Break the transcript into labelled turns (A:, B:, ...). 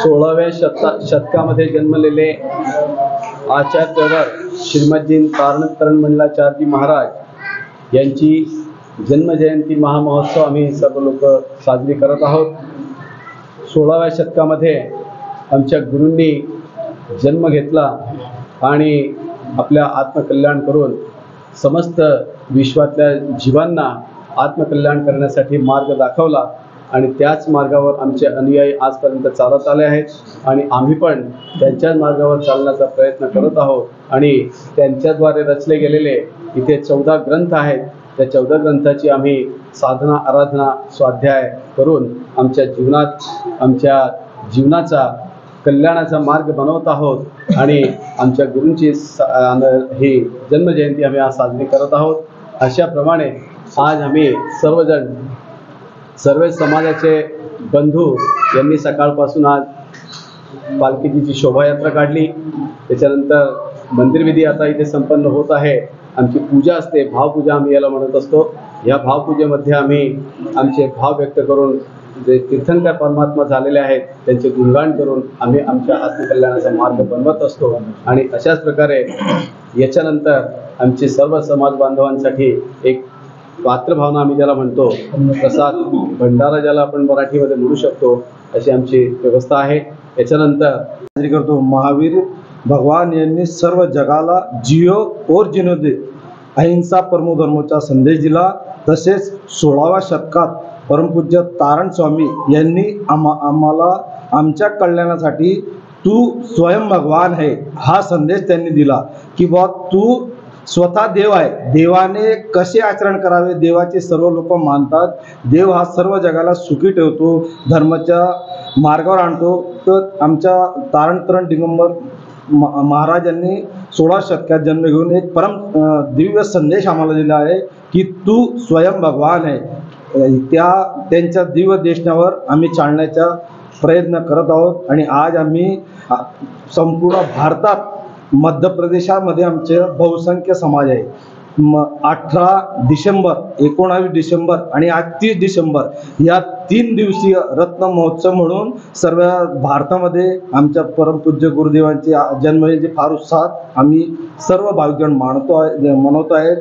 A: 16व्या शतकामध्ये जन्मलेले आचार्यवर श्रीमदजी तारण मंडलाचार्यजी महाराज यांची जन्मजयंती महामहोत्सव आम्ही सर्व लोक साजरी करत आहोत। 16व्या शतकामध्ये आमच्या गुरूंनी जन्म घेतला आणि आपल्या आत्मकल्याण करून समस्त विश्वातल्या जीवांना आत्मकल्याण करण्यासाठी मार्ग दाखवला आणि त्याच मार्गावर आमचे अनुयायी आजपर्यंत चालत आले आहेत आणि आम्ही पण त्यांच्याच मार्गावर चालण्याचा प्रयत्न करत आहोत। आणि त्यांच्याद्वारे रचले गेलेले इथे 14 ग्रंथ आहेत। त्या 14 ग्रंथाची आम्ही साधना आराधना स्वाध्याय करून आमच्या जीवनाचा कल्याणाचा मार्ग बनवत आहोत आणि आमच्या गुरूंची ही जन्मजयंती आम्ही आज साजरी करत आहोत। अशाप्रमाणे आज आम्ही सर्व समाजाचे बंधू यांनी सकाळपासून आज पालखीची शोभायात्रा काढली। त्याच्यानंतर मंदिरविधी आता इथे संपन्न होत आहे। आमची पूजा असते, भावपूजा आम्ही याला म्हणत असतो। या भावपूजेमध्ये आम्ही आमचे भाव व्यक्त करून जे तीर्थंकर परमात्मा झालेले आहेत त्यांचे गुणगान करून आम्ही आमच्या आत्मकल्याणाचा मार्ग बनवत असतो। आणि अशाच प्रकारे याच्यानंतर आमची सर्व समाज बांधवांसाठी एक पात्रभावना आम्ही ज्याला म्हणतो, प्रसाद भंडारा ज्याला आपण मराठीमध्ये म्हणू शकतो, अशी आमची व्यवस्था आहे। याच्यानंतर
B: साजरी करतो। महावीर भगवान यांनी सर्व जगाला जियो और जिनो दे अहिंसा परमो धर्मोचा संदेश दिला। तसेच 16व्या शतकात परमपूज्य तारण स्वामी यांनी आम्हाला आमच्या कल्याणासाठी तू स्वयं भगवान है हा संदेश त्यांनी दिला की बा तू स्वतः देव आहे। देवाने कसे आचरण करावे, देवाचे सर्व लोक मानतात। देव हा सर्व जगाला सुखी ठेवतो, धर्माच्या मार्गावर आणतो। तर आमच्या तारण दिगंबर महाराजांनी 16व्या शतकात जन्म घेऊन एक दिव्य संदेश आम्हाला दिला आहे की तू स्वयं भगवान आहे। त्यांच्या दिव्य देशनावर आम्ही चालण्याचा प्रयत्न करत आहोत। आणि आज आम्ही संपूर्ण भारतात मध्य प्रदेशामध्ये आमचे बहुसंख्य समाज आहे। 18 डिसेंबर 19 डिसेंबर आणि आज 30 डिसेंबर या 3 दिवसीय रत्न महोत्सव म्हणून सर्व भारतामध्ये आमच्या परमपूज्य गुरुदेवांची जन्मजयंती फार उत्साहात आम्ही सर्व भाविकगण मनवतो आहेत।